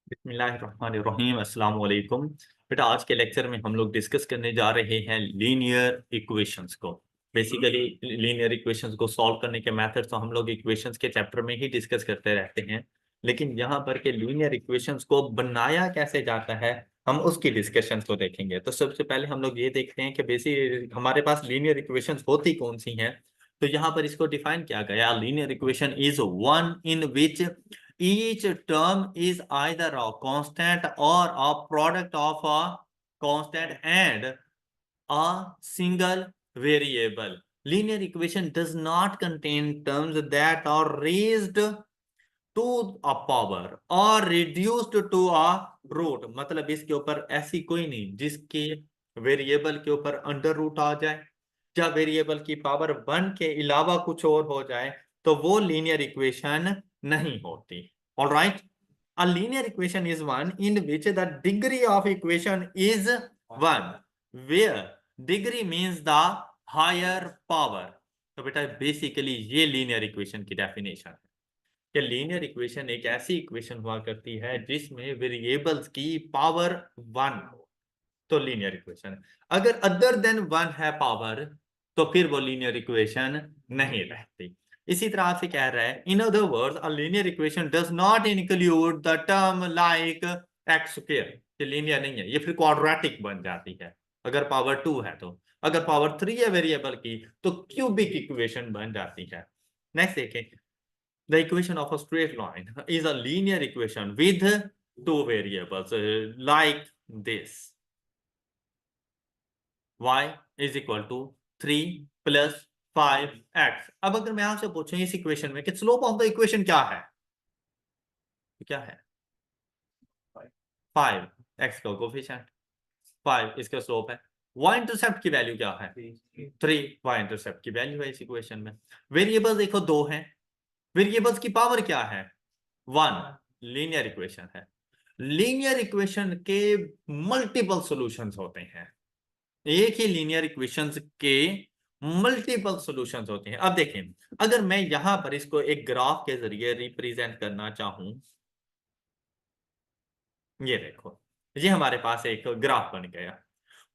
बिस्मिल्लाहिर्रहमानिर्रहीम अस्सलाम वालेकुम। बेटा, आज के लेक्चर में हम लोग डिस्कस करने जा रहे हैं लीनियर इक्वेशंस को। बेसिकली लीनियर इक्वेशंस को सॉल्व करने के मेथड तो हम लोग इक्वेशंस के चैप्टर में ही डिस्कस करते रहते हैं, लेकिन यहाँ पर के लीनियर इक्वेशंस को बनाया कैसे जाता है हम उसकी डिस्कशंस को देखेंगे। तो सबसे पहले हम लोग ये देखते हैं कि बेसिक हमारे पास लीनियर इक्वेशंस होती कौन सी हैं। तो यहाँ पर इसको डिफाइन किया गया, linear equation is one in which each term is either a constant or a product of a constant and a single variable. Linear equation does not contain terms that are raised to a power or reduced to a root। मतलब इसके ऊपर ऐसी कोई नहीं जिसके variable के ऊपर under root आ जाए या वेरिएबल की पावर वन के अलावा कुछ और हो जाए, तो वो लीनियर इक्वेशन नहीं होती। All right, a linear equation is one in which the degree of equation is one, where degree means the higher power। तो बेटा बेसिकली ये लीनियर इक्वेशन की डेफिनेशन है कि लीनियर इक्वेशन एक ऐसी इक्वेशन हुआ करती है जिसमें वेरिएबल्स की पावर वन हो, तो लीनियर इक्वेशन है। अगर अदर देन वन है पावर, तो फिर वो लीनियर इक्वेशन नहीं रहती। इसी तरह से कह रहा है, in other words a linear equation does not include the term like x square. ये लीनियर नहीं है, ये फिर क्वाड्रेटिक बन जाती है अगर पावर टू है तो। अगर पावर थ्री है वेरिएबल की तो क्यूबिक इक्वेशन बन जाती है। नेक्स्ट देखें, the equation of a straight line is a linear equation with two variables like this, y is equal to 3 + 5x। अब अगर मैं आपसे पूछूं इस इक्वेशन में कि स्लोप ऑफ द इक्वेशन क्या है, तो क्या है? 5x का कोफिशिएंट, 5 इसका स्लोप है। y इंटरसेप्ट की वैल्यू क्या है? 3 y इंटरसेप्ट की वैल्यू है इस इक्वेशन में। वेरिएबल्स देखो दो हैं, वेरिएबल्स की पावर क्या है? 1। लीनियर इक्वेशन है। लीनियर इक्वेशन के मल्टीपल सॉल्यूशंस होते हैं, एक ही लीनियर इक्वेशंस के मल्टीपल सॉल्यूशंस होते हैं। अब देखें, अगर मैं यहां पर इसको एक ग्राफ के जरिए रिप्रेजेंट करना चाहूं, ये देखो, ये हमारे पास एक ग्राफ बन गया।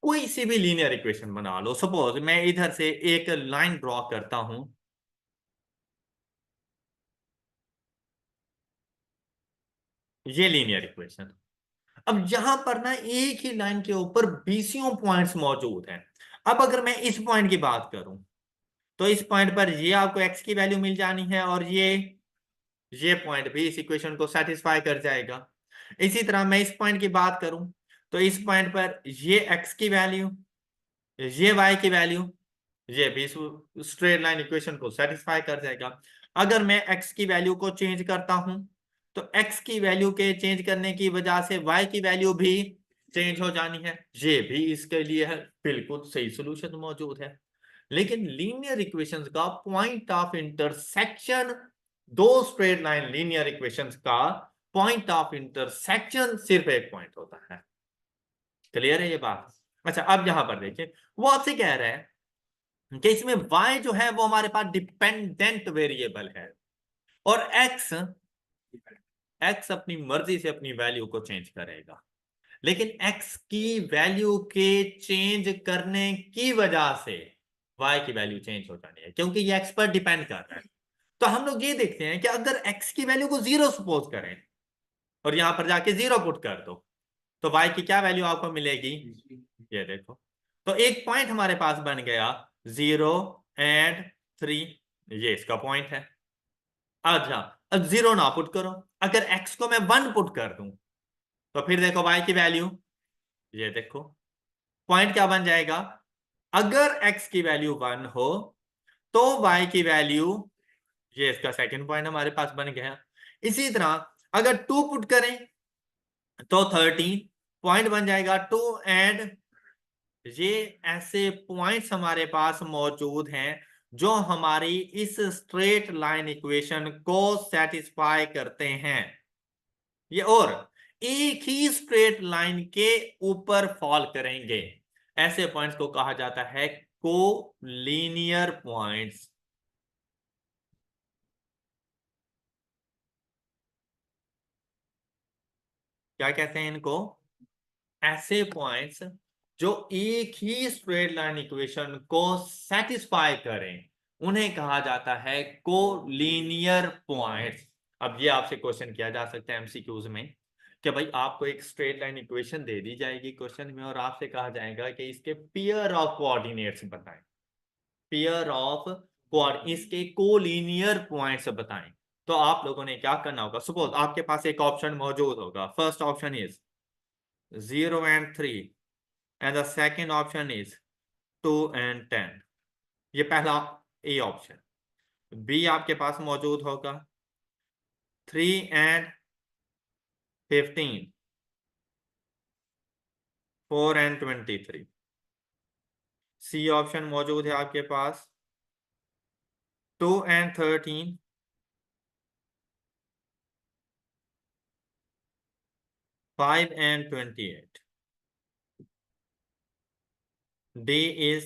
कोई सी भी लीनियर इक्वेशन बना लो, सपोज मैं इधर से एक लाइन ड्रॉ करता हूं, ये लीनियर इक्वेशन। अब यहां पर ना एक ही लाइन के ऊपर बीसियों पॉइंट्स मौजूद हैं। अब अगर मैं इस पॉइंट की बात करूं, तो इस पॉइंट पर ये आपको एक्स की वैल्यू मिल जानी है और ये पॉइंट भी इस इक्वेशन को सेटिस्फाई कर जाएगा। इसी तरह मैं इस पॉइंट की बात करूं, तो इस पॉइंट पर ये x की वैल्यू, ये y की वैल्यू, ये भी स्ट्रेट लाइन इक्वेशन को सेटिस्फाई कर जाएगा। अगर मैं x की वैल्यू को चेंज करता हूं, तो x की वैल्यू के चेंज करने की वजह से y की वैल्यू भी चेंज हो जानी है, ये भी इसके लिए है बिल्कुल सही सोल्यूशन मौजूद है। लेकिन लीनियर इक्वेशंस का पॉइंट ऑफ इंटरसेक्शन, दो स्ट्रेट लाइन लीनियर इक्वेशंस का पॉइंट ऑफ इंटरसेक्शन सिर्फ एक पॉइंट होता है। क्लियर है ये बात? अच्छा, अब यहां पर देखिए, वो आपसे कह रहा है कि इसमें y जो है वो हमारे पास डिपेंडेंट वेरिएबल है और x अपनी मर्जी से अपनी वैल्यू को चेंज करेगा। लेकिन x की वैल्यू के चेंज करने की वजह से y की वैल्यू चेंज हो जानी है, क्योंकि ये x पर डिपेंड कर रहा है। तो हम लोग ये देखते हैं कि अगर x की वैल्यू को जीरो सपोज करें और यहां पर जाके जीरो पुट कर दो, तो y की क्या वैल्यू आपको मिलेगी? ये देखो, तो एक पॉइंट हमारे पास बन गया 0 और 3, ये इसका पॉइंट है। अच्छा, अब जीरो ना पुट करो, अगर x को मैं 1 पुट कर दूं, तो फिर देखो y की वैल्यू, ये देखो पॉइंट क्या बन जाएगा? अगर x की वैल्यू 1 हो तो y की वैल्यू, ये इसका सेकंड पॉइंट हमारे पास बन गया। इसी तरह अगर 2 पुट करें तो 13 पॉइंट बन जाएगा 2 एंड, ये ऐसे पॉइंट्स हमारे पास मौजूद हैं जो हमारी इस स्ट्रेट लाइन इक्वेशन को सेटिस्फाई करते हैं। ये और एक ही स्ट्रेट लाइन के ऊपर फॉल करेंगे, ऐसे पॉइंट्स को कहा जाता है को लीनियर पॉइंट्स। क्या कहते हैं इनको? ऐसे पॉइंट्स जो एक ही स्ट्रेट लाइन इक्वेशन को सेटिस्फाई करें उन्हें कहा जाता है कोलिनियर पॉइंट्स। अब ये आपसे क्वेश्चन किया जा सकता है एमसीक्यूज में कि भाई आपको एक स्ट्रेट लाइन इक्वेशन दे दी जाएगी क्वेश्चन में और आपसे कहा जाएगा कि इसके पेयर ऑफ कोऑर्डिनेट्स बताएं, पेयर ऑफ इसके कोलिनियर पॉइंट्स बताएं। तो आप लोगों ने क्या करना होगा, सपोज आपके पास एक ऑप्शन मौजूद होगा, first option is 0 and 3 and the second option is 2 and 10। ये पहला ए ऑप्शन। बी आपके पास मौजूद होगा 3 and 15, 4 and 23। सी ऑप्शन मौजूद है आपके पास 2 and 13, 5 and 28। D is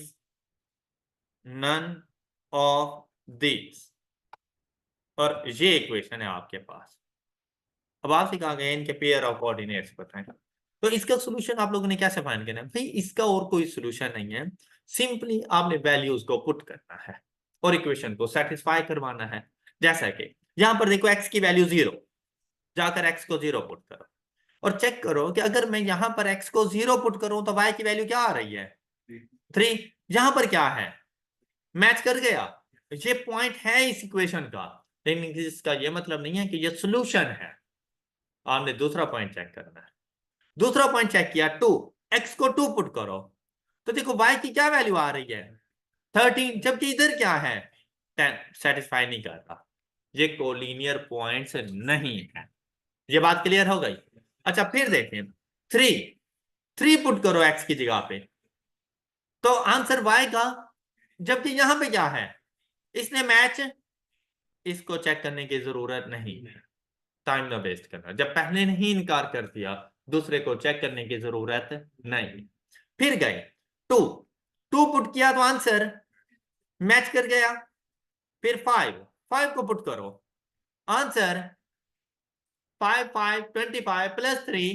none of these। और ये इक्वेशन है आपके पास। अब आपसे कहा गया इनके पेयर ऑफ कोऑर्डिनेट्स बताएं। तो इसका सोल्यूशन आप लोगों ने कैसे फाइंड करना है भाई? इसका और कोई सोल्यूशन नहीं है, सिंपली आपने वैल्यूज को पुट करना है और इक्वेशन को सेटिस्फाई करवाना है। जैसा कि यहां पर देखो x की वैल्यू 0, जाकर x को 0 पुट करो और चेक करो कि अगर मैं यहां पर x को 0 पुट करूं तो y की वैल्यू क्या आ रही है? 3। यहां पर क्या है? मैच कर गया। ये पॉइंट है इस इक्वेशन का, लेकिन इसका ये मतलब नहीं है कि ये सोल्यूशन है। आपने दूसरा पॉइंट चेक करना है। दूसरा पॉइंट चेक किया 2, x को 2 पुट करो तो देखो y की क्या वैल्यू आ रही है? 13, जबकि इधर क्या है? 10। सेटिस्फाई नहीं करता, ये कोलिनियर पॉइंट्स नहीं है। ये बात क्लियर हो गई? अच्छा फिर देखें 3 पुट करो x की जगह पे तो आंसर y का, जबकि यहां पे क्या है? इसने मैच, इसको चेक करने की जरूरत नहीं है, टाइम ना वेस्ट करना। जब पहले ने ही इनकार कर दिया, दूसरे को चेक करने की जरूरत नहीं। फिर गए 2, 2 पुट किया तो आंसर मैच कर गया। फिर 5 को पुट करो, आंसर 5 5 25 प्लस 3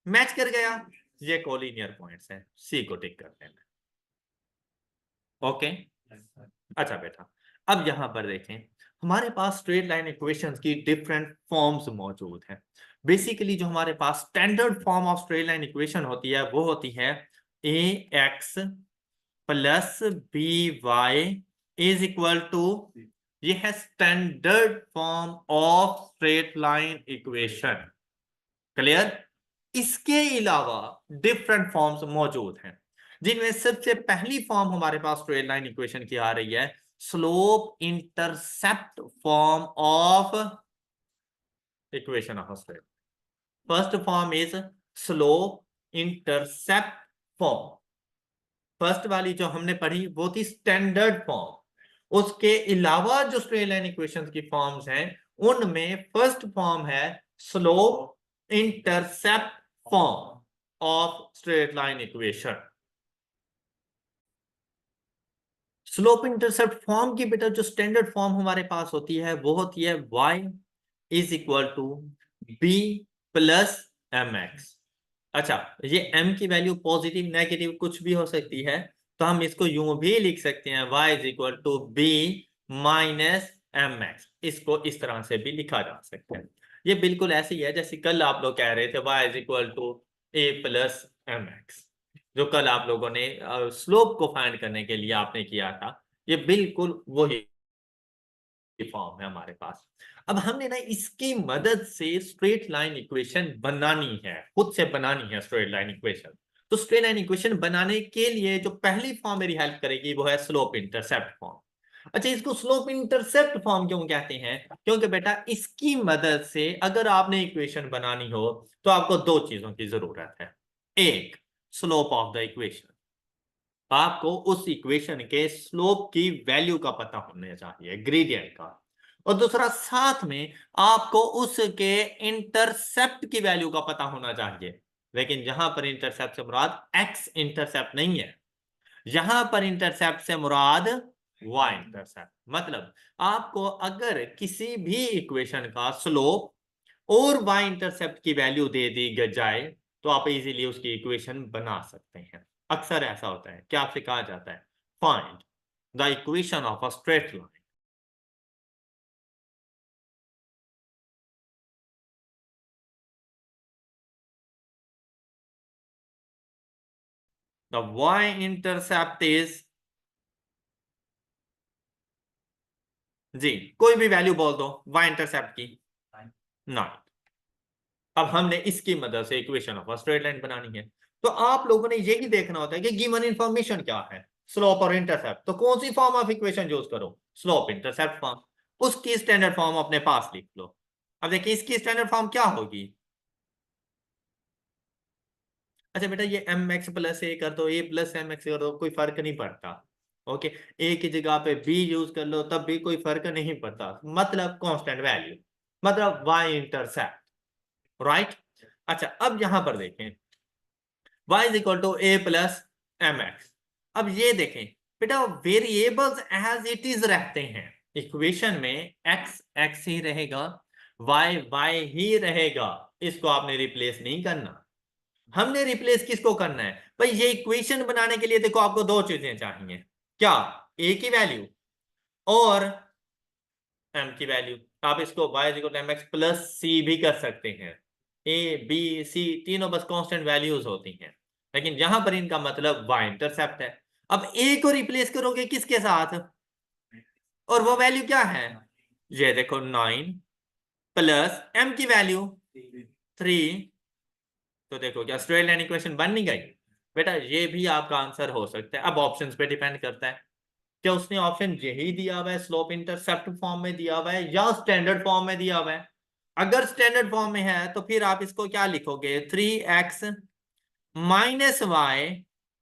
मैच कर गया। ये कोलिनियर पॉइंट्स हैं, सी को टिक कर देना। ओके। अच्छा बेटा, अब यहां पर देखें हमारे पास स्ट्रेट लाइन इक्वेशंस की डिफरेंट फॉर्म्स मौजूद हैं। बेसिकली जो हमारे पास standard form of straight line equation होती है वो होती है A X plus B Y is equal to, ये है standard form of straight line equation. Clear? इसके अलावा डिफरेंट फॉर्म्स मौजूद हैं, जिनमें सबसे पहली फॉर्म हमारे पास स्ट्रेट लाइन इक्वेशन की आ रही है slope intercept form of equation of straight. First form is slope intercept form. First वाली जो हमने पढ़ी वो थी स्टैंडर्ड फॉर्म। उसके अलावा जो स्ट्रेट लाइन इक्वेशंस की फॉर्म्स हैं उनमें फर्स्ट फॉर्म है slope intercept form of straight line equation. Slope intercept form की बेटा जो स्टैंडर्ड फॉर्म हमारे पास होती है वो होती है y is equal to B plus M X. अच्छा, ये m की वैल्यू पॉजिटिव नेगेटिव कुछ भी हो सकती है, तो हम इसको यूं भी लिख सकते हैं y is equal to b minus m x. इसको इस तरह से भी लिखा जा सकता है। ये बिल्कुल ऐसे ही है जैसे कल आप लोग कह रहे थे y is equal to a plus M x, जो कल आप लोगों ने स्लोप को फाइंड करने के लिए आपने किया था। ये बिल्कुल वही फॉर्म है हमारे पास। अब हमने ना इसकी मदद से स्ट्रेट लाइन इक्वेशन बनानी है, खुद से बनानी है स्ट्रेट लाइन इक्वेशन। तो स्ट्रेट लाइन इक्वेशन बनाने के लिए जो पहली फॉर्म मेरी हेल्प करेगी वो है स्लोप इंटरसेप्ट फॉर्म। अच्छा, इसको स्लोप इंटरसेप्ट फॉर्म क्यों कहते हैं? क्योंकि बेटा इसकी मदद से अगर आपने इक्वेशन बनानी हो तो आपको दो चीजों की जरूरत है। एक, स्लोप ऑफ द इक्वेशन, आपको उस इक्वेशन के स्लोप की वैल्यू का पता होना चाहिए, ग्रेडियंट का। और दूसरा, साथ में आपको उसके इंटरसेप्ट की वैल्यू का पता होना चाहिए। लेकिन यहां पर इंटरसेप्ट से मुराद एक्स इंटरसेप्ट नहीं है, यहां पर इंटरसेप्ट से मुराद वाई इंटरसेप्ट। मतलब आपको अगर किसी भी इक्वेशन का स्लोप और वाई इंटरसेप्ट की वैल्यू दे दी जाए तो आप इजीली उसकी इक्वेशन बना सकते हैं। अक्सर ऐसा होता है कि आपसे कहा जाता है find the equation of a straight line. The Y intercept is, जी कोई भी वैल्यू बोल दो वाई इंटरसेप्ट की, 9। अब हमने इसकी मदद से इक्वेशन ऑफ स्ट्रेट लाइन बनानी है। तो आप लोगों ने यही देखना होता है कि गिवन इंफॉर्मेशन क्या है, स्लोप और इंटरसेप्ट, तो कौन सी फॉर्म ऑफ इक्वेशन यूज करो, स्लोप इंटरसेप्ट फॉर्म। उसकी स्टैंडर्ड फॉर्म अपने पास लिख लो। अब देखिए इसकी स्टैंडर्ड फॉर्म क्या होगी। अच्छा बेटा ये एम एक्स प्लस ए कर दो, ए प्लस एम एक्स कर दो, कोई फर्क नहीं पड़ता। ओके, ए की जगह पे बी यूज कर लो तब भी कोई फर्क नहीं पड़ता, मतलब कांस्टेंट वैल्यू, मतलब वाई इंटरसेप्ट, राइट। अच्छा अब यहां पर देखें y is equal to a plus M x. अब ये देखें बेटा वेरिएबल्स एज इट इज रहते हैं इक्वेशन में, x x ही रहेगा, y y ही रहेगा, इसको आपने रिप्लेस नहीं करना। हमने रिप्लेस किसको करना है भाई, ये इक्वेशन बनाने के लिए देखो आपको दो चीजें चाहिए, क्या, a की वैल्यू और m की वैल्यू। आप इसको y is equal to M X plus C भी कर सकते हैं, a b c तीनों बस कांस्टेंट वैल्यूज होती हैं, लेकिन यहां पर इनका मतलब y इंटरसेप्ट है। अब a को रिप्लेस करोगे किसके साथ, और वो वैल्यू क्या है, ये देखो 9 प्लस m की वैल्यू 3। तो देखो क्या स्ट्रेट लाइन इक्वेशन बन नहीं गई। बेटा ये भी आपका आंसर हो सकता है, अब ऑप्शंस पे डिपेंड करता है, क्या उसने ऑप्शन यही दिया हुआ है स्लोप इंटरसेप्ट फॉर्म में दिया हुआ है या स्टैंडर्ड फॉर्म में दिया हुआ है। अगर स्टैंडर्ड फॉर्म में है तो फिर आप इसको क्या लिखोगे, 3x minus y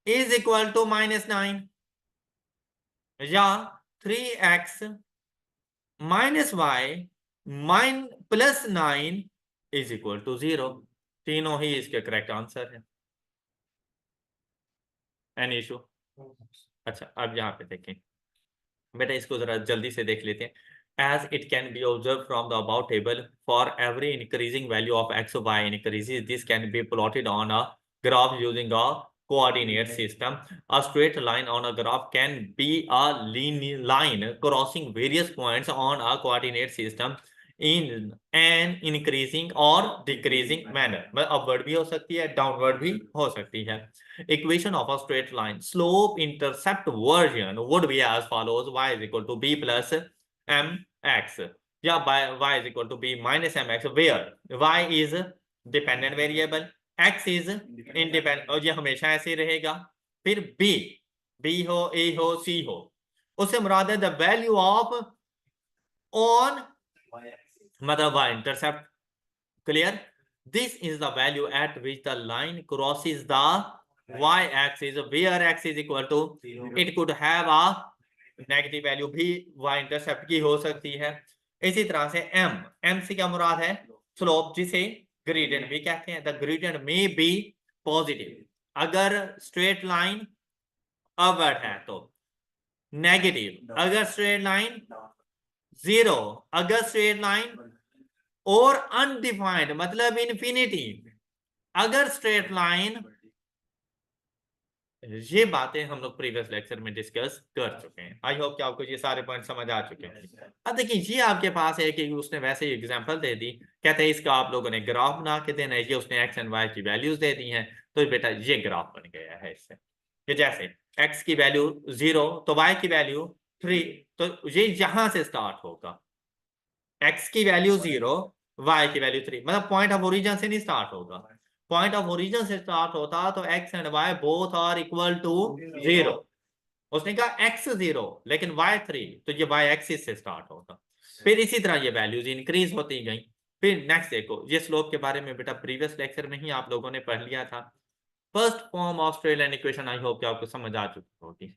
is equal to -9, या 3x minus y plus 9 is equal to 0। तीनों ही इसके करेक्ट आंसर है। Any issue. अच्छा अब यहाँ पे देखें बेटा, इसको जरा जल्दी से देख लेते हैं। As it can be observed from the above table, for every increasing value of x or y increases, this can be plotted on a graph using a coordinate system. A straight line on a graph can be a linear line crossing various points on a coordinate system in an increasing or decreasing manner। मतलब upward भी हो सकती है, downward भी हो सकती है। Equation of a straight line slope intercept version would be as follows: y is equal to b plus mx, या y is equal to b minus mx, where y is dependent variable, x is independent, और ये हमेशा ऐसे ही रहेगा। फिर b हो, a हो, c हो, उससे मुराद है द वैल्यू ऑफ ऑन, मतलब y intercept। Clear, this is the value at which the line crosses the y-axis where x is equal to, it could have a negative value भी y-इंटरसेप्ट की हो सकती है। इसी तरह से m से क्या मुराद है, स्लोप, जिसे ग्रेडियंट भी कहते हैं। द ग्रेडियंट में बी पॉजिटिव अगर स्ट्रेट लाइन अपवर्ड है तो, नेगेटिव अगर स्ट्रेट लाइन 0, अगर स्ट्रेट लाइन, और अनडिफाइंड मतलब इन्फिनिटी अगर स्ट्रेट लाइन। ये बातें हम लोग प्रीवियस लेक्चर में डिस्कस कर चुके हैं। आई होप कि आपको ये सारे पॉइंट समझ आ चुके हैं। अब देखिए ये आपके पास है कि उसने वैसे ही एग्जांपल दे दी, कहते हैं इसका आप लोगों ने ग्राफ बना के देना है, ये उसने एक्स एंड वाई की वैल्यूज दे दी हैं, तो बेटा ये ग्राफ बन गया है इससे। कि जैसे एक्स की वैल्यू 0 तो वाई की वैल्यू 3, तो ये यहां से स्टार्ट होगा, एक्स की वैल्यू 0 वाई की वैल्यू 3, मतलब पॉइंट ऑफ ओरिजिन से नहीं स्टार्ट होगा। पॉइंट ऑफ ओरिजिन से स्टार्ट होता तो x and y both are equal to 0। उसने कहा एक्स 0 लेकिन वाई 3, तो ये वाई एक्सिस से स्टार्ट होगा। फिर इसी तरह ये वैल्यूज इंक्रीज होती गई। फिर नेक्स्ट देखो, ये स्लोप के बारे में बेटा प्रीवियस लेक्चर में ही आप लोगों ने पढ़ लिया था। First form of straight line equation I hope कि आपको समझ आ चुकी होगी,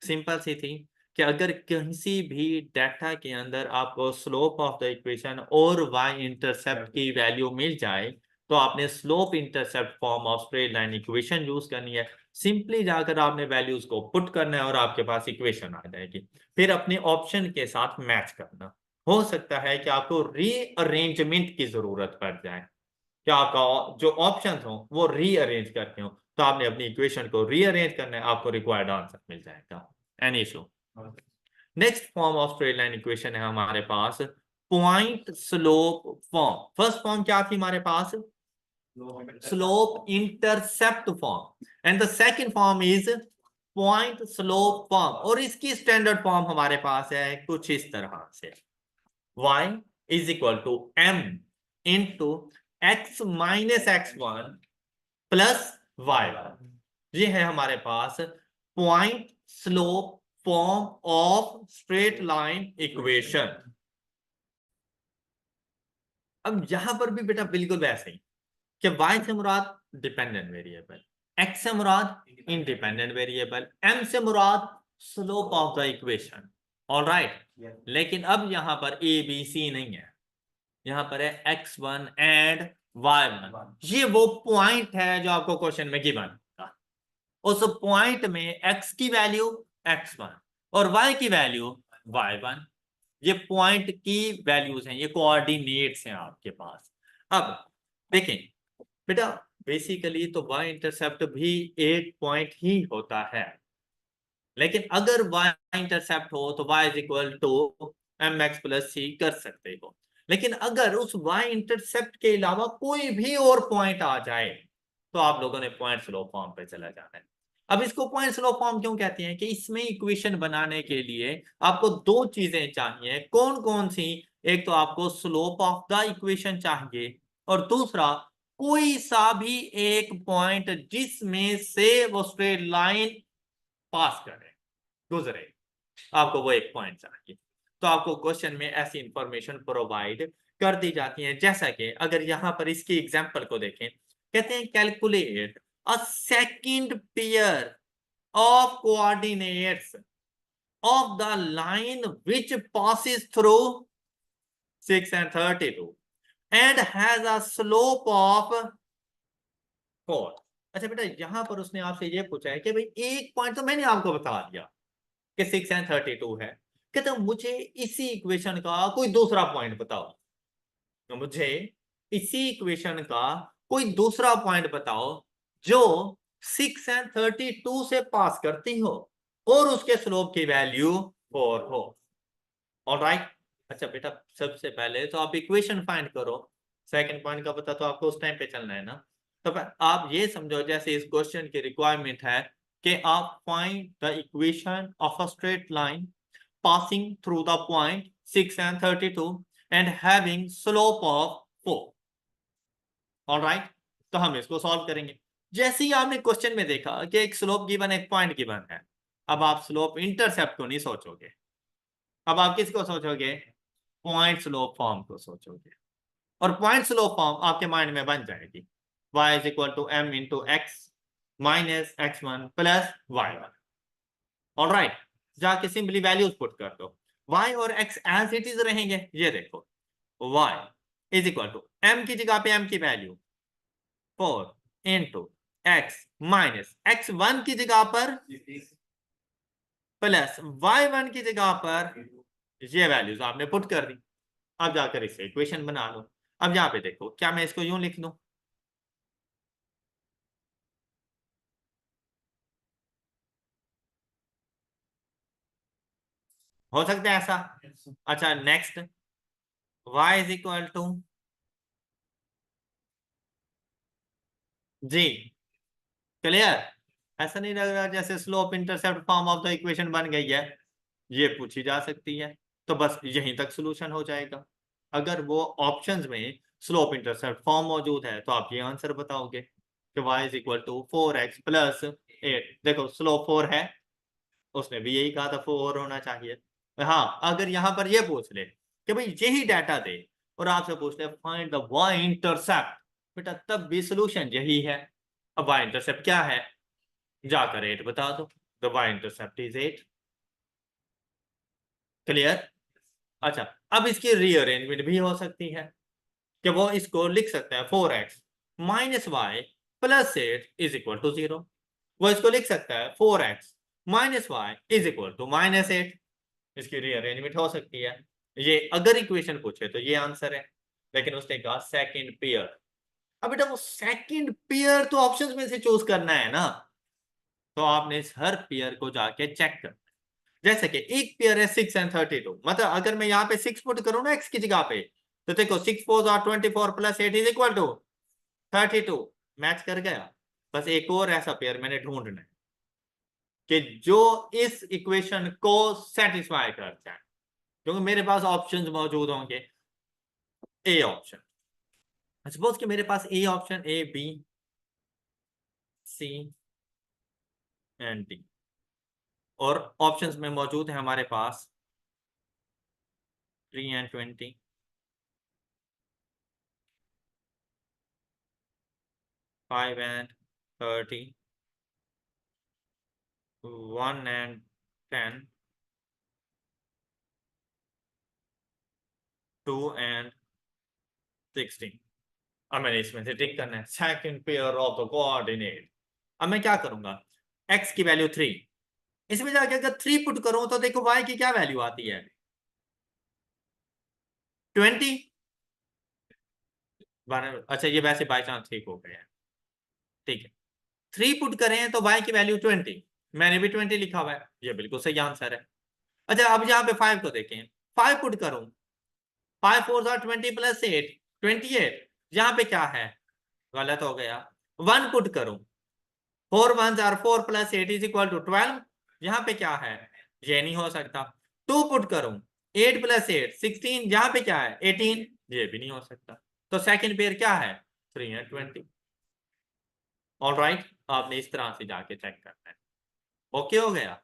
सिंपल सी थी कि अगर किसी भी डाटा के अंदर आपको स्लोप ऑफ द इक्वेशन और वाई इंटरसेप्ट की वैल्यू मिल जाए तो आपने slope intercept form of straight line equation use करनी है। सिंपली जाकर आपने वैल्यूज को पुट करना है और आपके पास इक्वेशन आ जाएगी, फिर अपने ऑप्शन के साथ मैच करना। हो सकता है कि आपको रीअरेंजमेंट की जरूरत पड़ जाए, कि आपका जो ऑप्शंस हो वो रीअरेंज करके हो, तो आपने अपनी इक्वेशन को रीअरेंज करना है, आपको रिक्वायर्ड आंसर मिल जाएगा। Any issue? Next form of straight line equation है हमारे पास point slope form. First form क्या थी हमारे पास? Slope intercept form, and the second form is point slope form. और इसकी स्टैंडर्ड फॉर्म हमारे पास है कुछ इस तरह से, y is equal to m into x minus x1 plus y1। ये है हमारे पास point slope form of straight line equation. अब यहां पर भी बेटा बिल्कुल वैसे ही कि y से मुराद डिपेंडेंट वेरिएबल, x से मुराद इंडिपेंडेंट वेरिएबल, m से मुराद slope of the equation. Alright, लेकिन अब यहां पर a b c नहीं है, यहां पर है x1 एंड y1। ये वो पॉइंट है जो आपको क्वेश्चन में गिवन था। उस पॉइंट में x की वैल्यू x1 और y की वैल्यू y1, ये पॉइंट की वैल्यूज हैं, ये कोऑर्डिनेट्स हैं आपके पास। अब देखें बेटा, बेसिकली तो y इंटरसेप्ट भी एक पॉइंट ही होता है, लेकिन अगर y इंटरसेप्ट हो तो y is equal to mx plus c कर सकते हो। लेकिन अगर उस y इंटरसेप्ट के अलावा कोई भी और पॉइंट आ जाए तो आप लोगों ने पॉइंट स्लोप फॉर्म पे चला जाना है। अब इसको पॉइंट स्लोप फॉर्म क्यों कहते हैं? कि इसमें इक्वेशन बनाने के लिए आपको दो चीजें चाहिए। कौन कौन सी? एक तो आपको स्लोप ऑफ द इक्वेशन चाहिए, और दूसरा कोई सा भी एक पॉइंट जिसमें से वो स्ट्रेट लाइन पास करे, गुजरे, आपको वो एक पॉइंट चाहिए। तो आपको क्वेश्चन में ऐसी इंफॉर्मेशन प्रोवाइड कर दी जाती है, जैसा कि अगर यहां पर इसकी एग्जांपल को देखें, कहते हैं calculate a second pair of coordinates of the line which passes through 6 and 32 and has a slope of 4। अच्छा बेटा, यहां पर उसने आपसे ये पूछा है कि भाई एक पॉइंट तो मैंने आपको बता दिया कि 6 and 32 है, कहते हैं मुझे इसी इक्वेशन का कोई दूसरा पॉइंट बताओ। तो मुझे इसी इक्वेशन का कोई दूसरा पॉइंट बताओ जो 6 and 32 से पास करती हो और उसके स्लोप की वैल्यू 4 हो। ऑलराइट, अच्छा बेटा, सबसे पहले तो आप इक्वेशन फाइंड करो, सेकंड पॉइंट का पता तो आपको उस टाइम पे चलना है ना। तो आप ये समझो जैसे इस क्वेश्चन की रिक्वायरमेंट है कि आप find the equation of a straight line passing through the point 6 and 32 and having slope of 4। Alright, तो हम इसको सॉल्व करेंगे। जैसे ही आपने क्वेश्चन में देखा कि एक स्लोप गिवन, एक पॉइंट गिवन है, अब आप स्लोप इंटरसेप्ट को नहीं सोचोगे, अब आप किसको सोचोगे? पॉइंट स्लोप फॉर्म को सोचोगे। और पॉइंट स्लोप फॉर्म आपके माइंड में बन जाएगी y is equal to m into x minus x1 plus y1। Alright, जाके सिंपली वैल्यूज पुट कर दो, y और x एज इट इज रहेंगे। ये देखो y is equal to m की जगह पे m की value 4 into x minus x1 की जगह पर प्लस y1 की जगह पर ये वैल्यूज आपने पुट कर दी। अब जाकर इसे इक्वेशन बना लो। अब यहां पे देखो, क्या मैं इसको यूं लिख दूं? हो सकता है ऐसा? अच्छा next, y is equal to, जी क्लियर? ऐसा नहीं लग रहा जैसे slope intercept form of the equation बन गई है? ये पूछी जा सकती है, तो बस यहीं तक सोल्यूशन हो जाएगा। अगर वो ऑप्शंस में स्लोप इंटरसेप्ट फॉर्म मौजूद है तो आप ये आंसर बताओगे कि y is equal to 4x plus 8। देखो स्लोप 4 है, उसने भी यही कहा था 4 होना चाहिए। हाँ, अगर यहां पर ये पूछ ले कि भाई यही डाटा दे और आपसे पूछ ले फाइंड द y इंटरसेप्ट, बेटा तब भी सोल्यूशन यही है। अब y इंटरसेप्ट क्या है? जाकर 8 बता दो, the y intercept is 8। Clear? अच्छा, अब इसकी रीअरेंजमेंट भी हो सकती है कि वो इसको लिख सकता है 4x minus y plus 8 is equal to 0। वो इसको लिख सकता है 4x minus y is equal to minus 8। इसकी रीअरेंजमेंट हो सकती है। ये अगर इक्वेशन पूछे तो ये आंसर है, लेकिन उसने कहा सेकंड पेयर। अब बेटा वो सेकंड पेयर तो ऑप्शंस में से चूज करना है ना, तो आपने इस हर पेयर को जाके चेक करना। जैसे कि एक पेयर है 6 and 32, मतलब अगर मैं यहाँ पे 6 पुट करूँ ना x की जगह पे, तो देखो 6 4 are 24 + 8 is equal to 32, match कर गया। बस एक और ऐसा पेयर मैंने ढूंढना है कि जो इस इक्वेशन को सेटिस्फाई कर जाए, क्योंकि मेरे पास ऑप्शंस मौजूद होंगे। ए ऑप्शन, सपोज कि मेरे पास a option A B C and D, और ऑप्शंस में मौजूद है हमारे पास 3 and 20, 5 and 30, 1 and 10, 2 and 16। अब मैंने इसमें से टिक करना है second pair of the coordinate. अब मैं क्या करूंगा, x की वैल्यू 3, इसमें जाके अगर 3 पुट करूं तो देखो y की क्या वैल्यू आती है, 20। अच्छा ये वैसे बाय चांस ठीक हो गया है, ठीक है। 3 पुट करें तो y की वैल्यू 20, मैंने भी 20 लिखा हुआ है, ये बिल्कुल सही आंसर है। अच्छा अब यहाँ पे 5 को देखें, 5 पुट करूं, 5 4 are 20 + 8 28, यहाँ पे क्या है, गलत हो गया। 1 पुट करूं, 4 1s are 4 + 8 is equal to 12, यहाँ पे क्या है, ये नहीं हो सकता। 2 पुट करूं, 8 + 8 16, यहाँ पे क्या है 18, ये भी नहीं हो सकता। तो सेकंड पेयर क्या है, 3 and 20। ऑल राइट, आपने इस तरह से जाके चेक करना है। ओके हो गया।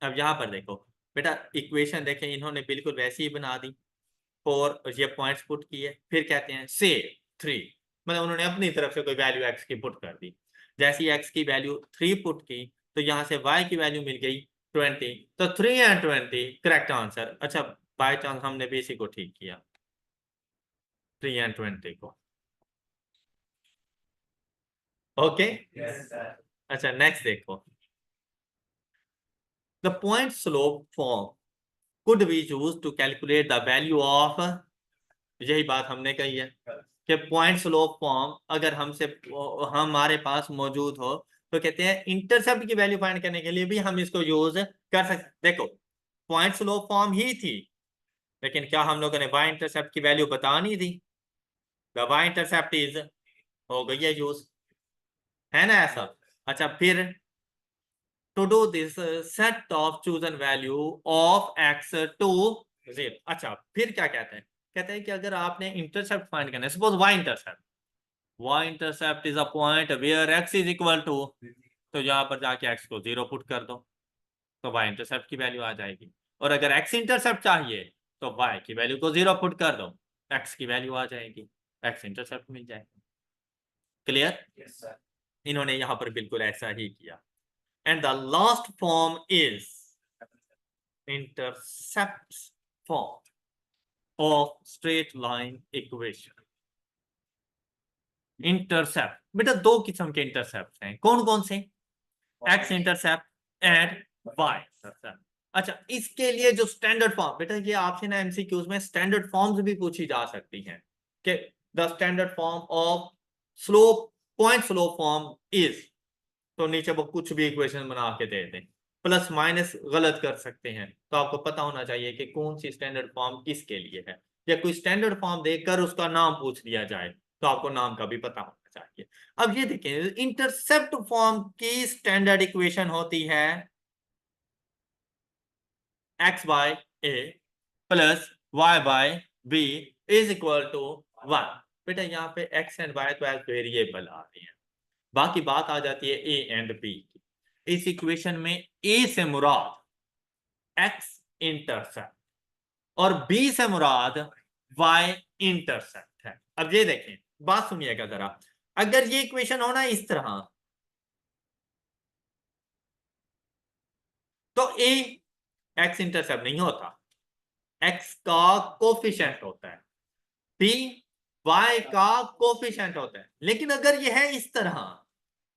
अब यहाँ पर देखो बेटा, इक्वेशन देखें इन्होंने बिल्कुल वैसी ही बना दी, 4 ये पॉइंट्स पुट किए, फिर कहते हैं से 3, मतलब उन्होंने अपनी तरफ से कोई वैल्यू x की पुट कर दी। जैसे ही x की वैल्यू 3 पुट की तो यहाँ से y की वैल्यू मिल गई 20, तो 3 and 20 करेक्ट आंसर। अच्छा बाय चांस हमने भी इसी को ठीक किया, 3 and 20 को। ओके अच्छा नेक्स्ट देखो, the point slope form could we choose to calculate the value of, यही बात हमने कही है कि पॉइंट स्लोप फॉर्म अगर हमसे हमारे पास मौजूद हो तो कहते हैं इंटरसेप्ट की वैल्यू फाइंड करने के लिए भी हम इसको यूज कर सकते। देखो पॉइंट स्लोप फॉर्म ही थी, लेकिन क्या हम लोगों ने वाई इंटरसेप्ट की वैल्यू बता नहीं दी, द वाई इंटरसेप्ट इज, हो गई है यूज, है ना ऐसा। अच्छा फिर to do this set of chosen value of x to z। अच्छा फिर क्या कहते हैं, कहते हैं कि अगर आपने इंटरसेप्ट फाइंड करना है, suppose y intercept, y intercept is a point where x is equal to, तो यहाँ पर जाके x को 0 पुट कर दो तो y इंटरसेप्ट की वैल्यू आ जाएगी। और अगर x इंटरसेप्ट चाहिए तो y की वैल्यू को 0 पुट कर दो, x की वैल्यू आ जाएगी, x इंटरसेप्ट मिल जाएगी। क्लियर, इन्होंने यहाँ पर बिल्कुल ऐसा ही किया। And the last form is intercepts form of straight line equation। Intercept बेटा दो किस्म के इंटरसेप्ट हैं, कौन कौन से, x intercept and y intercept. अच्छा इसके लिए जो स्टैंडर्ड फॉर्म, बेटा ये आपसे ना एमसीक्यूज में स्टैंडर्ड फॉर्म्स भी पूछी जा सकती हैं कि the standard form of slope point slope form is, तो नीचे वो कुछ भी इक्वेशन बना के दे दें, प्लस माइनस गलत कर सकते हैं, तो आपको पता होना चाहिए कि कौन सी स्टैंडर्ड फॉर्म किसके लिए है, या कोई स्टैंडर्ड फॉर्म देकर उसका नाम पूछ दिया जाए तो आपको नाम का भी पता होना चाहिए। अब ये देखें इंटरसेप्ट फॉर्म की स्टैंडर्ड इक्वेशन होती है x by a plus y by b is equal to 1। बेटा यहाँ पे x एंड y तो एज वेरिएबल आ रही है, बाकी बात आ जाती है a एंड b की। इस इक्वेशन में a से मुराद x इंटरसेप्ट और b से मुराद y इंटरसेप्ट है। अब ये देखें, बात सुनिएगा जरा, अगर ये इक्वेशन हो ना इस तरह, तो a x इंटरसेप्ट नहीं होता, x का कोफिशिएंट होता है, b y का कोफिशिएंट होता है। लेकिन अगर यह है इस तरह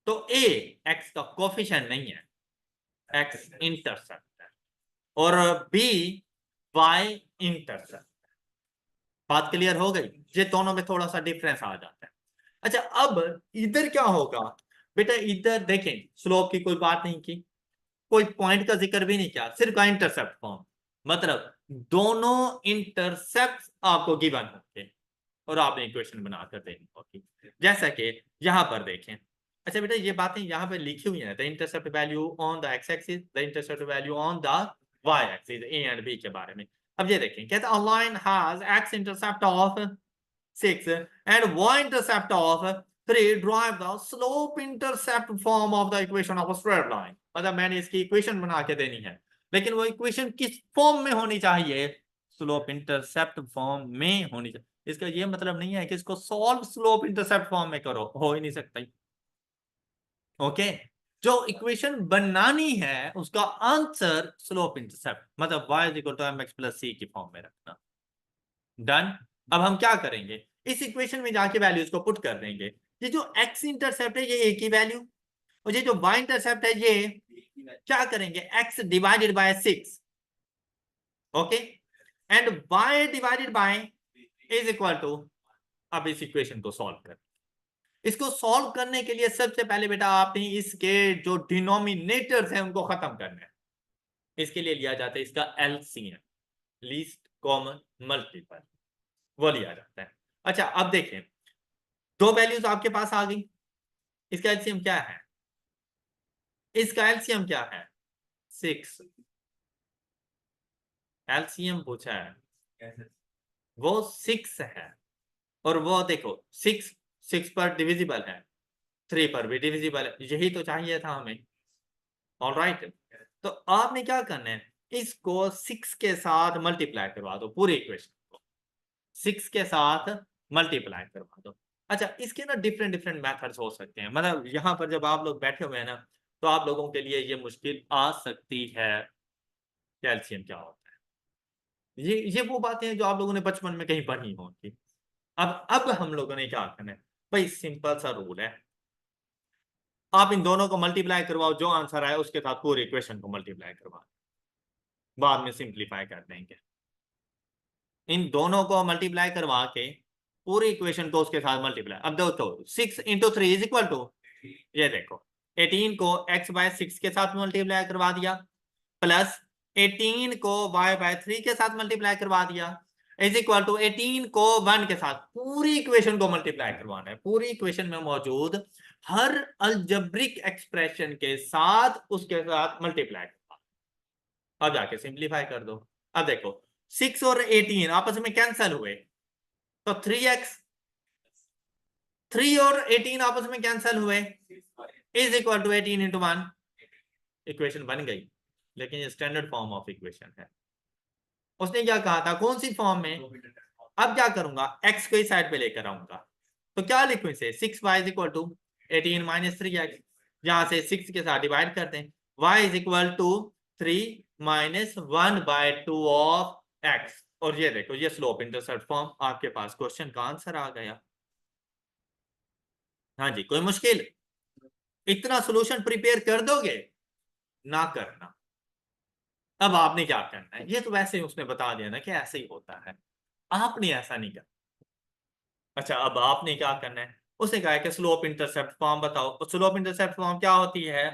तो a x का कोफिशिएंट नहीं है, x इंटरसेप्ट है। और बी वाई इंटरसेप्ट। बात क्लियर हो गई? ये दोनों में थोड़ा सा डिफरेंस आ जाता है। अच्छा, अब इधर क्या होगा बेटा? इधर देखें, स्लोप की कोई बात नहीं की, कोई पॉइंट का जिक्र भी नहीं किया, सिर्फ का इंटरसेप्ट फॉर्म, मतलब दोनों इंटरसेप्ट आपको गिवन होंगे और आपने इक्वेशन बनाकर देनी होगी। जैसा कि यहां पर देखें। अच्छा बेटा, ये बातें यहां पे लिखी हुई हैं, the intercept value on the x axis, the intercept value on the y axis, a and b के बारे में। अब ये देखें, कहता है a line has x intercept of 6 and y intercept of 3, derive the slope intercept form of the equation of a straight line। मतलब मैंने इसकी इक्वेशन बना के देनी है, लेकिन वो इक्वेशन किस फॉर्म में होनी चाहिए? स्लोप इंटरसेप्ट फॉर्म में होनी चाहिए। इसका ये मतलब नहीं है कि इसको सॉल्व स्लोप इंटरसेप्ट फॉर्म में करो, हो ही नहीं सकता। ओके, जो इक्वेशन बनानी है उसका आंसर स्लोप इंटरसेप्ट, मतलब y is equal to M X plus C की फॉर्म में रखना। डन। अब हम क्या करेंगे, इस इक्वेशन में जाके वैल्यूज को पुट कर देंगे। ये जो x इंटरसेप्ट है ये a की वैल्यू, और ये जो y इंटरसेप्ट है ये क्या करेंगे, x divided by 6। Okay, and y divided by is equal to, अब इस इक्वेशन को सॉल्व कर, इसको सॉल्व करने के लिए सबसे पहले बेटा आपने इसके जो डिनोमिनेटर्स हैं उनको खत्म करना है। इसके लिए लिया जाता है इसका एलसीएम, लीस्ट कॉमन मल्टीपल, वो लिया जाता है। अच्छा, अब देखें, दो वैल्यूज आपके पास आ गई, इसका एलसीएम क्या है? इसका एलसीएम क्या है? 6। एलसीएम पूछा है, वो 6 है, और वो देखो 6 पर डिविजिबल है, 3 पर भी डिविजिबल है, यही तो चाहिए था हमें। ऑलराइट, तो आपने क्या करना है, इसको 6 के साथ मल्टीप्लाई करवा दो, पूरी इक्वेशन को 6 के साथ मल्टीप्लाई करवा दो। अच्छा, इसके ना डिफरेंट डिफरेंट मेथड्स हो सकते हैं, मतलब यहां पर जब आप लोग बैठे हुए हैं ना, तो आप लोगों के लिए ये मुश्किल आ सकती है, कैल्शियम क्या होता है। ये वो बातें हैं जो आप लोगों ने बचपन में कहीं पढ़ी होंगी। अब हम लोगों ने क्या करना है भाई, सिंपल सा रूल है, आप इन दोनों को मल्टीप्लाई करवाओ, जो आंसर आए उसके साथ पूरी इक्वेशन को मल्टीप्लाई करवाओ, बाद में सिंप्लीफाई कर देंगे। इन दोनों को मल्टीप्लाई करवा के पूरी इक्वेशन को उसके साथ मल्टीप्लाई। अब देखो 6 इंटू 3 इज इक्वल टू, ये देखो 18 को x बाय 6 के साथ मल्टीप्लाई करवा दिया, प्लस 18 को y बाय 3 के साथ मल्टीप्लाई करवा दिया, इज इक्वल टू 18 को 1 के साथ। पूरी इक्वेशन को मल्टीप्लाई करवाना है, पूरी इक्वेशन में मौजूद हर अलजेब्रिक एक्सप्रेशन के साथ उसके साथ मल्टीप्लाई करवा। अब जाके सिंप्लीफाई कर दो। अब देखो 6 और 18 आपस में कैंसिल हुए, तो 3x, 3 और 18 आपस में कैंसिल हुए, is equal to 18 into 1। Equation बन गई, लेकिन ये स्टैंडर्ड फॉर्म ऑफ इक्वेशन है। उसने क्या कहा था, कौन सी फॉर्म में? अब क्या करूंगा, x को इस साइड पे लेकर आऊंगा, तो क्या लिखूं इसे, 6y is equal to 18 minus 3x, यहां से 6 के साथ डिवाइड करते हैं, y is equal to 3 minus 1/2 of x, और ये देखो ये स्लोप इंटरसेप्ट फॉर्म, आपके पास क्वेश्चन का आंसर आ गया। हाँ जी, कोई मुश्किल? इतना सोल्यूशन प्रिपेयर कर दोगे? ना करना। अब आपने क्या करना है, ये तो वैसे ही उसने बता दिया ना कि ऐसे ही होता है, आपने ऐसा नहीं करना। अच्छा, अब आपने क्या करना है, उसने कहा है कि स्लोप इंटरसेप्ट फॉर्म बताओ, तो स्लोप इंटरसेप्ट फॉर्म क्या होती है,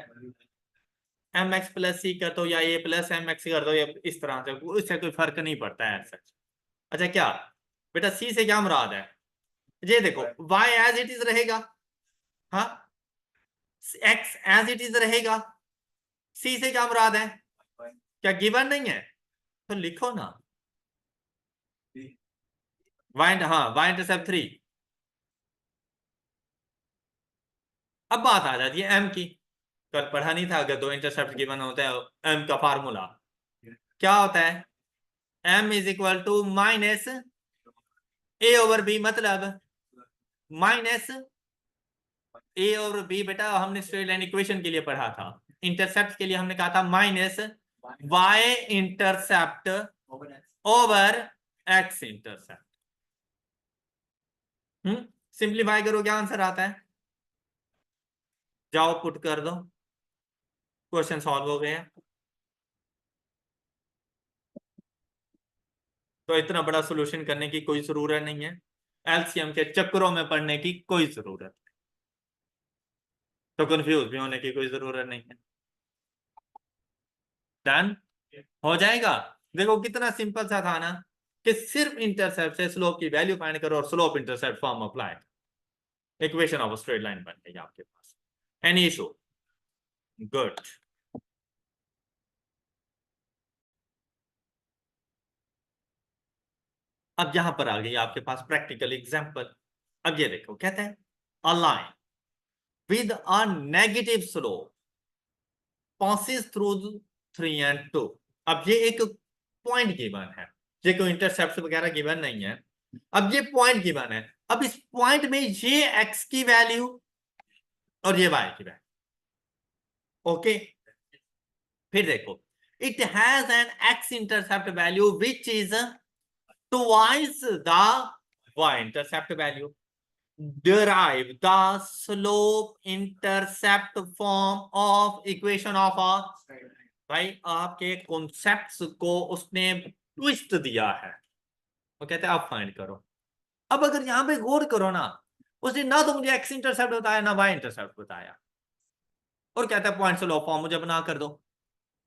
एम एक्स प्लस सी कर दो या ए प्लस एम एक्स कर दो, या इस तरह से, इससे कोई फर्क नहीं पड़ता है सच। अच्छा, क्या बेटा सी से क्या मुराद है? ये देखो वाई एज इट इज रहेगा, हाँ, एक्स एज इट इज रहेगा, सी से क्या मुराद है, क्या गिवन नहीं है? तो लिखो ना, वाई, हाँ वाई इंटरसेप्ट 3। अब बात आ जाती है एम की, कल पढ़ा नहीं था, अगर दो इंटरसेप्ट गिवन होता है एम का फार्मूला क्या होता है, m is equal to minus a over b, मतलब माइनस ए ओवर बी। बेटा हमने स्ट्रेट लाइन इक्वेशन के लिए पढ़ा था, इंटरसेप्ट के लिए हमने कहा था minus y intercept over x intercept. Simplify करो, क्या आंसर आता है, जाओ पुट कर दो, क्वेश्चन सॉल्व हो गए हैं। तो इतना बड़ा सोल्यूशन करने की कोई जरूरत नहीं है, एलसीएम के चक्करों में पड़ने की कोई जरूरत नहीं, तो कंफ्यूज भी होने की कोई जरूरत नहीं है। डन हो जाएगा। देखो कितना सिंपल सा था ना, कि सिर्फ इंटरसेप्ट से स्लोप की वैल्यू फाइंड करो और slope intercept form apply, equation of straight line बन गई आपके पास। Any issue? गुड। अब यहां पर आ गई आपके पास प्रैक्टिकल एग्जांपल। अब ये देखो, कहते हैं a line with a negative slope passes through 3 and 2। अब ये एक पॉइंट गिवन है, ये कोई इंटरसेप्ट वगैरह गिवन नहीं है। अब ये पॉइंट गिवन है, अब इस पॉइंट में ये एक्स की वैल्यू और ये वाई की वैल्यू। ओके, फिर देखो, it has an x intercept value which is twice the Y intercept value. derive the slope intercept form of equation of a, भाई आपके कॉन्सेप्ट्स को उसने ट्विस्ट दिया है, वो कहते हैं आप फाइंड करो। अब अगर यहां पे गौर करो ना, उसने ना तो मुझे एक्स इंटरसेप्ट बताया ना वाई इंटरसेप्ट बताया, और कहता है पॉइंट स्लोप फॉर्म मुझे बना कर दो।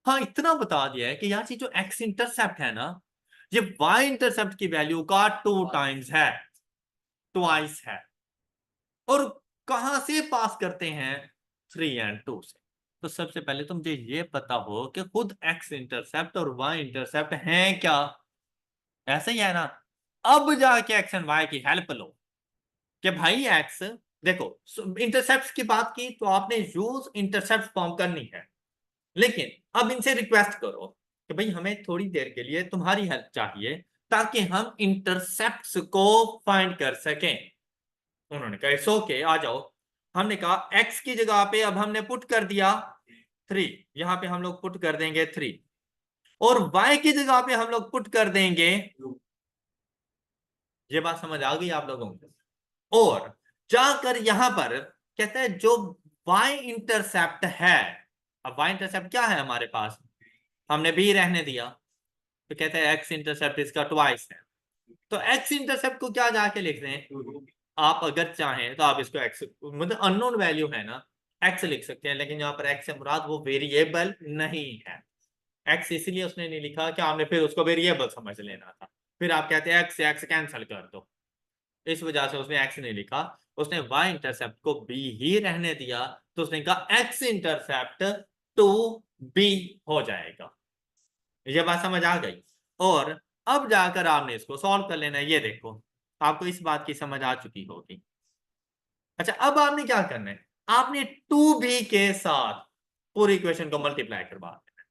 हाँ इतना बता दिया है कि यार ये जो एक्स इंटरसेप्ट है ना, ये वाई इंटरसेप्ट की वैल्यू का 2 टाइम्स है, ट्वाइस है। और कहां से पास करते हैं? 3 and 2 से। तो सबसे पहले तो मुझे ये पता हो कि खुद एक्स इंटरसेप्ट और वाई इंटरसेप्ट हैं क्या, ऐसा ही है ना। अब जाके एक्स एंड वाई की हेल्प लो कि भाई एक्स, देखो इंटरसेप्ट की बात की तो आपने यूज इंटरसेप्ट फॉर्म करनी है, लेकिन अब इनसे रिक्वेस्ट करो कि भाई हमें थोड़ी देर के लिए तुम्हारी हेल्प चाहिए ताकि हम इंटरसेप्ट्स को फाइंड कर सकें। उन्होंने कहा इट्स ओके, आ जाओ। हमने कहा एक्स की जगह पे अब हमने पुट कर दिया 3, यहां पे हम लोग पुट कर देंगे 3, और वाई की जगह पे हम लोग पुट कर देंगे। ये बात समझ आ गई आप लोगों को? और जाकर यहां पर कहते हैं जो वाई इंटरसेप्ट है, अब वाई इंटरसेप्ट क्या है हमारे पास, हमने भी रहने दिया, तो कहते हैं एक्स इंटरसेप्ट इसका ट्वाइस है। तो एक्स इंटरसेप्ट को क्या जाके लिख रहे हैं, आप अगर चाहें तो आप इसको एक्स, मतलब अननोन वैल्यू है ना, एक्स लिख सकते हैं, लेकिन यहाँ पर एक्स से मुराद वो वेरिएबल नहीं है। एक्स इसलिए उसने नहीं लिखा कि आपने फिर उसको वेरिएबल समझ लेना था, फिर आप कहते हैं एक्स से एक्स कैंसिल कर दो, इस वजह से उसने एक्स नहीं लिखा। उसने वाई इंटरसेप्ट को बी ही रहने दिया, तो उसने कहा एक्स इंटरसेप्ट टू बी हो जाएगा। ये बात समझ आ गई? और अब जाकर आपने इसको सॉल्व कर लेना है। ये देखो, आपको इस बात की समझ आ चुकी होगी। अच्छा, अब आपने क्या करना है, आपने 2b के साथ पूरी इक्वेशन को मल्टीप्लाई करवा देना है।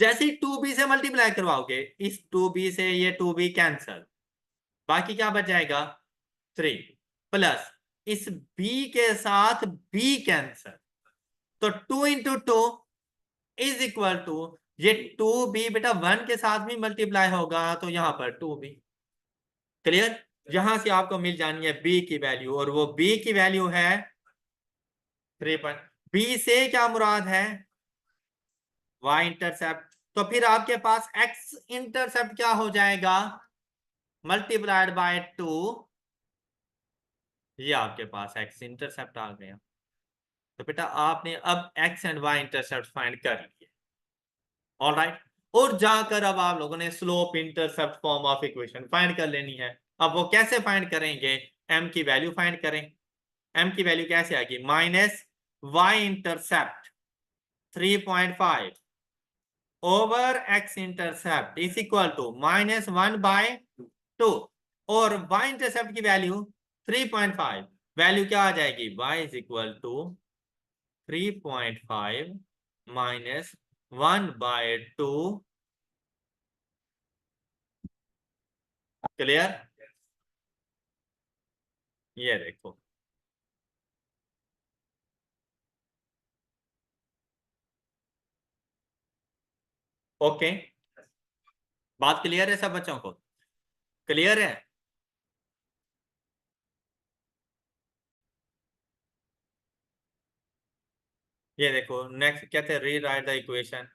जैसे ही 2b से मल्टीप्लाई करवाओगे, इस 2b से ये 2b कैंसल, बाकी क्या बच जाएगा 3, प्लस इस b के साथ b कैंसल, तो 2 into 2 इज इक्वल टू, ये 2b बेटा 1 के साथ भी मल्टीप्लाई होगा तो यहां पर 2b। क्लियर? यहां से आपको मिल जानी है b की वैल्यू, और वो b की वैल्यू है 3 b से क्या मुराद है, y इंटरसेप्ट। तो फिर आपके पास x इंटरसेप्ट क्या हो जाएगा, मल्टीप्लाइड बाय 2, ये आपके पास x इंटरसेप्ट आ गया। तो बेटा आपने अब x एंड y इंटरसेप्ट फाइंड कर लिए, ऑलराइट। और जाकर अब आप लोगों ने slope intercept form of equation find कर लेनी है। अब वो कैसे फाइंड करेंगे, m की वैल्यू फाइंड करें। m की वैल्यू कैसे आएगी, minus y intercept 3.5 over x intercept is equal to -1/2, और y इंटरसेप्ट की वैल्यू 3.5, वैल्यू क्या आ जाएगी, y is equal to 3.5 -1/2। Clear? ये देखो, ओके, बात क्लियर है सब बच्चों को? क्लियर है? ये देखो नेक्स्ट कहते हैं री राइट द इक्वेशन,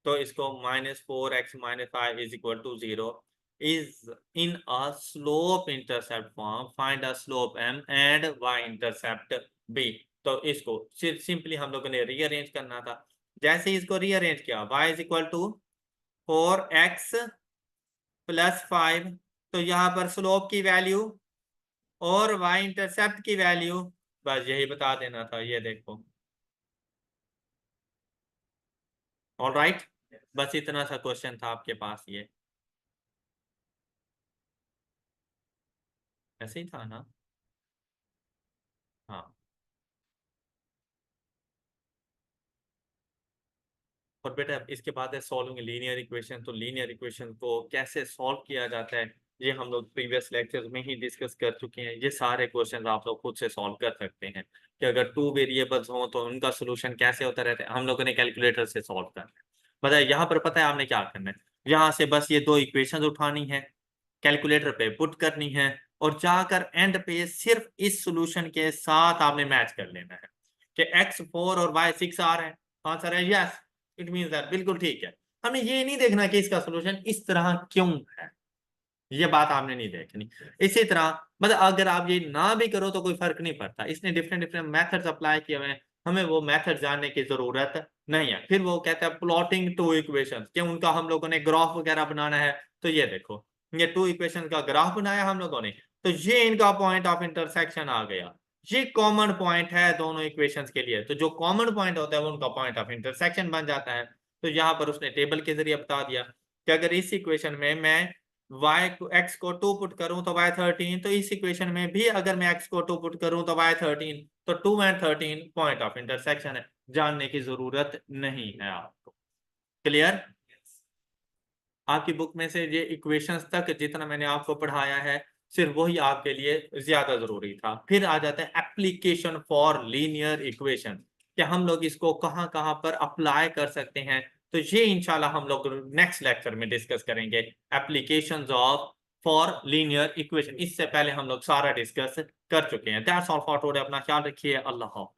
तो इसको -4x - 5 is equal to 0, is in a slope intercept form, find a slope m and y intercept b। तो इसको सिंपली हम लोगों ने रीअरेंज करना था। जैसे इसको रीअरेंज किया, y is equal to 4x plus 5, तो यहाँ पर स्लोप की वैल्यू और y इंटरसेप्ट की वैल्यू बस यही बता देना था। ये देखो, ऑल राइट, बस इतना सा क्वेश्चन था आपके पास। ये ऐसे ही था ना? हाँ। और बेटा इसके बाद है सॉल्विंग लीनियर इक्वेशन। तो लीनियर इक्वेशन को कैसे सॉल्व किया जाता है ये हम लोग प्रीवियस लेक्चर्स में ही डिस्कस कर चुके हैं। ये सारे क्वेश्चन आप लोग खुद से सॉल्व कर सकते हैं कि अगर 2 वेरिएबल्स हों तो उनका सोल्यूशन कैसे होता रहता है। हम लोगों ने कैलकुलेटर से सॉल्व करना है। बताइए यहाँ पर पता है आपने क्या करना है? यहाँ से बस ये 2 इक्वेशन उठानी है, कैलकुलेटर पे पुट करनी है और जाकर एंड पे सिर्फ इस सोल्यूशन के साथ आपने मैच कर लेना है कि x4 और y6 आ रहे हैं। आंसर है यस, इट मींस दैट, बिल्कुल ठीक है। हमें ये नहीं देखना कि इसका सोल्यूशन इस तरह क्यों है, ये बात आपने नहीं देखनी। इसी तरह मतलब अगर आप ये ना भी करो तो कोई फर्क नहीं पड़ता, इसने डिफरेंट डिफरेंट मेथड्स अप्लाई किए हुए हैं, हमें वो मेथड जानने की जरूरत नहीं है। फिर वो कहता है प्लॉटिंग टू इक्वेशन, कि उनका हम लोगों ने ग्राफ वगैरह बनाना है। तो ये देखो, ये 2 इक्वेशन का ग्राफ बनाया हम लोगों ने, तो ये इनका पॉइंट ऑफ इंटरसेक्शन आ गया। ये कॉमन पॉइंट है दोनों इक्वेशंस के लिए, तो जो कॉमन पॉइंट होता है वो उनका पॉइंट ऑफ इंटरसेक्शन बन जाता है। तो यहाँ पर उसने टेबल के जरिए बता दिया कि अगर इस इक्वेशन में मैं y को x को 2 पुट करूं तो y 13, तो इस इक्वेशन में भी अगर मैं x को 2 पुट करूं तो y 13, तो 2 एंड 13 पॉइंट ऑफ इंटरसेक्शन है। जानने की जरूरत नहीं है आपको। क्लियर? आपकी बुक में से ये इक्वेशंस तक जितना मैंने आपको पढ़ाया है सिर्फ वही आपके लिए ज्यादा जरूरी था। फिर आ जाता है एप्लीकेशन फॉर लीनियर इक्वेशन, कि हम लोग इसको कहाँ कहाँ पर अप्लाई कर सकते हैं। तो ये इंशाल्लाह हम लोग नेक्स्ट लेक्चर में डिस्कस करेंगे, applications of for linear equation. इससे पहले हम लोग सारा डिस्कस कर चुके हैं। That's all for today. अपना ख्याल रखिए। अल्लाह हाफ़िज़।